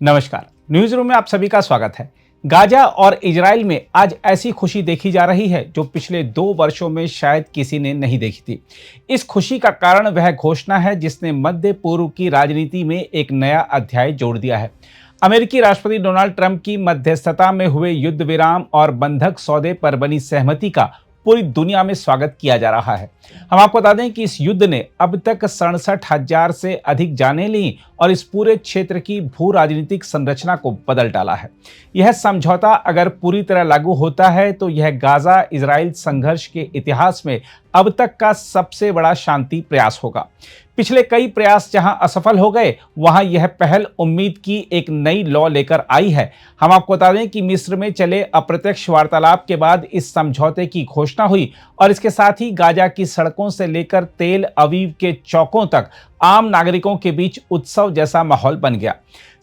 नमस्कार, news room में आप सभी का स्वागत है। गाजा और इजराइल में आज ऐसी खुशी देखी जा रही है जो पिछले 2 वर्षों में शायद किसी ने नहीं देखी थी। इस खुशी का कारण वह घोषणा है जिसने मध्य पूर्व की राजनीति में एक नया अध्याय जोड़ दिया है। अमेरिकी राष्ट्रपति डोनाल्ड ट्रंप की मध्यस्थता में हुए युद्ध विराम और बंधक सौदे पर बनी सहमति का पूरी दुनिया में स्वागत किया जा रहा है। हम आपको बता दें कि इस युद्ध ने अब तक 67,000 से अधिक जानें ली और इस पूरे क्षेत्र की भू राजनीतिक संरचना को बदल डाला है। यह समझौता अगर पूरी तरह लागू होता है तो यह गाजा इजराइल संघर्ष के इतिहास में अब तक का सबसे बड़ा शांति प्रयास होगा। पिछले कई प्रयास जहां असफल हो गए, वहां यह पहल उम्मीद की एक नई लौ लेकर आई है। हम आपको बता दें कि मिस्र में चले अप्रत्यक्ष वार्तालाप के बाद इस समझौते की घोषणा हुई और इसके साथ ही गाजा की सड़कों से लेकर तेल अवीव के चौकों तक आम नागरिकों के बीच उत्सव जैसा माहौल बन गया।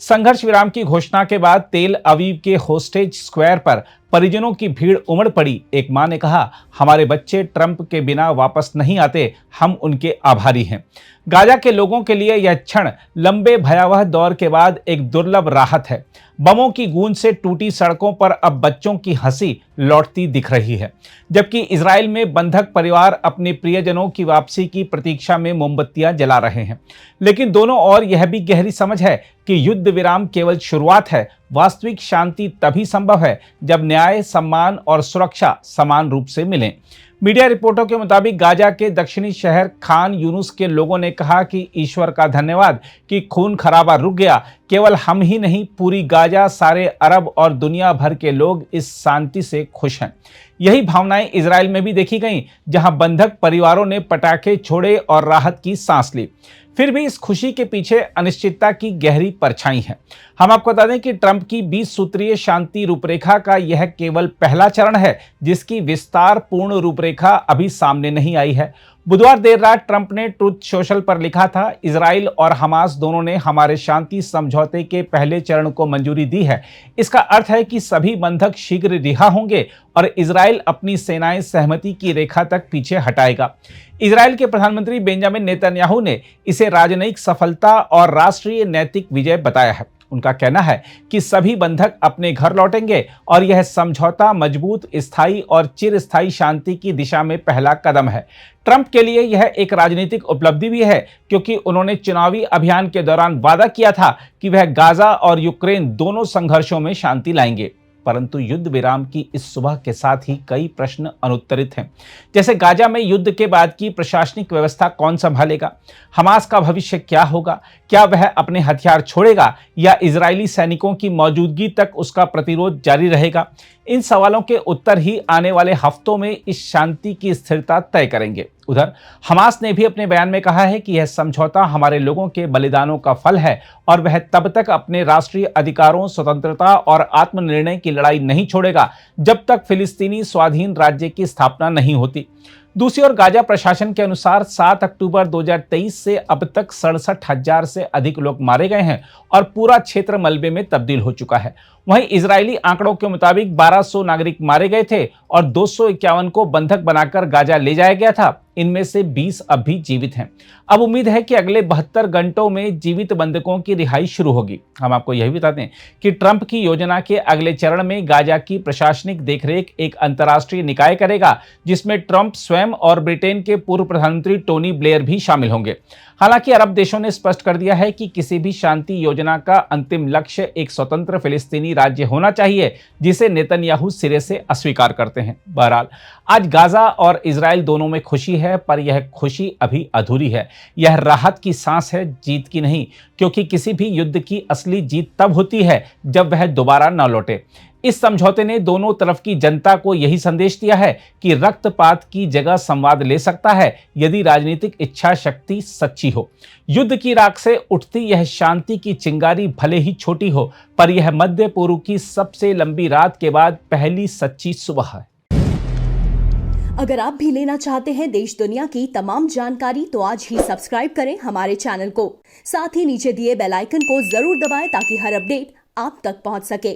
संघर्ष विराम की घोषणा के बाद तेल अवीव के होस्टेज स्क्वायर पर परिजनों की भीड़ उमड़ पड़ी। एक मां ने कहा, हमारे बच्चे ट्रंप के बिना वापस नहीं आते, हम उनके आभारी हैं। गाजा के लोगों के लिए यह क्षण लंबे भयावह दौर के बाद एक दुर्लभ राहत है। बमों की गूंज से टूटी सड़कों पर अब बच्चों की हंसी लौटती दिख रही है, जबकि इजराइल में बंधक परिवार अपने प्रियजनों की वापसी की प्रतीक्षा में मोमबत्तियां जला रहे हैं। लेकिन दोनों ओर यह भी गहरी समझ है कि युद्ध विराम केवल शुरुआत है। वास्तविक शांति तभी संभव है जब न्याय, सम्मान और सुरक्षा समान रूप से मिलें। मीडिया रिपोर्टों के मुताबिक गाजा के दक्षिणी शहर खान यूनुस के लोगों ने कहा कि ईश्वर का धन्यवाद कि खून खराबा रुक गया। केवल हम ही नहीं, पूरी गाजा, सारे अरब और दुनिया भर के लोग इस शांति से खुश हैं। यही भावनाएं इजराइल में भी देखी गईं, जहां बंधक परिवारों ने पटाखे छोड़े और राहत की सांस ली। फिर भी इस खुशी के पीछे अनिश्चितता की गहरी परछाई है। हम आपको बता दें कि ट्रंप की 20 सूत्रीय शांति रूपरेखा का यह केवल पहला चरण है, जिसकी विस्तार पूर्ण रूपरेखा अभी सामने नहीं आई है। बुधवार देर रात ट्रंप ने ट्रुथ सोशल पर लिखा था, इजराइल और हमास दोनों ने हमारे शांति समझौते के पहले चरण को मंजूरी दी है। इसका अर्थ है कि सभी बंधक शीघ्र रिहा होंगे और इजराइल अपनी सेनाएं सहमति की रेखा तक पीछे हटाएगा। इजराइल के प्रधानमंत्री बेंजामिन नेतन्याहू ने इसे राजनयिक सफलता और राष्ट्रीय नैतिक विजय बताया है। उनका कहना है कि सभी बंधक अपने घर लौटेंगे और यह समझौता मजबूत, स्थायी और चिरस्थायी शांति की दिशा में पहला कदम है। ट्रंप के लिए यह एक राजनीतिक उपलब्धि भी है, क्योंकि उन्होंने चुनावी अभियान के दौरान वादा किया था कि वह गाजा और यूक्रेन दोनों संघर्षों में शांति लाएंगे। परंतु युद्ध विराम की इस सुबह के साथ ही कई प्रश्न अनुत्तरित हैं। जैसे गाजा में युद्ध के बाद की प्रशासनिक व्यवस्था कौन संभालेगा? हमास का भविष्य क्या होगा? क्या वह अपने हथियार छोड़ेगा या इजरायली सैनिकों की मौजूदगी तक उसका प्रतिरोध जारी रहेगा? इन सवालों के उत्तर ही आने वाले हफ्तों में इस शांति की स्थिरता तय करेंगे। उधर हमास ने भी अपने बयान में कहा है कि यह समझौता हमारे लोगों के बलिदानों का फल है और वह तब तक अपने राष्ट्रीय अधिकारों, स्वतंत्रता और आत्मनिर्णय की लड़ाई नहीं छोड़ेगा जब तक फिलिस्तीनी स्वाधीन राज्य की स्थापना नहीं होती। दूसरी ओर गाजा प्रशासन के अनुसार 7 अक्टूबर 2023 से अब तक 67,000 से अधिक लोग मारे गए हैं और पूरा क्षेत्र मलबे में तब्दील हो चुका है। वहीं इजरायली आंकड़ों के मुताबिक 1200 नागरिक मारे गए थे और 251 को बंधक बनाकर गाजा ले जाया गया था। इनमें से 20 अब भी जीवित हैं। अब उम्मीद है कि अगले 72 घंटों में जीवित बंधकों की रिहाई शुरू होगी। हम आपको यह भी बता दें कि ट्रंप की योजना के अगले चरण में गाजा की प्रशासनिक देखरेख एक अंतर्राष्ट्रीय निकाय करेगा, जिसमें ट्रंप स्वयं और ब्रिटेन के पूर्व प्रधानमंत्री टोनी ब्लेयर भी शामिल होंगे। हालांकि अरब देशों ने स्पष्ट कर दिया है कि किसी भी शांति योजना का अंतिम लक्ष्य एक स्वतंत्र फिलिस्तीनी राज्य होना चाहिए, जिसे नेतन्याहू सिरे से अस्वीकार करते हैं। बहरहाल आज गाजा और इजराइल दोनों में खुशी है, पर यह खुशी अभी अधूरी है। यह राहत की सांस है, जीत की नहीं, क्योंकि किसी भी युद्ध की असली जीत तब होती है जब वह दोबारा न लौटे। इस समझौते ने दोनों तरफ की जनता को यही संदेश दिया है कि रक्तपात की जगह संवाद ले सकता है यदि राजनीतिक इच्छा शक्ति सच्ची हो। युद्ध की राख से उठती यह शांति की चिंगारी भले ही छोटी हो, पर यह मध्य पूर्व की सबसे लंबी रात के बाद पहली सच्ची सुबह है। अगर आप भी लेना चाहते हैं देश दुनिया की तमाम जानकारी, तो आज ही सब्सक्राइब करें हमारे चैनल को। साथ ही नीचे दिए बेल आइकन को जरूर दबाएं ताकि हर अपडेट आप तक पहुंच सके।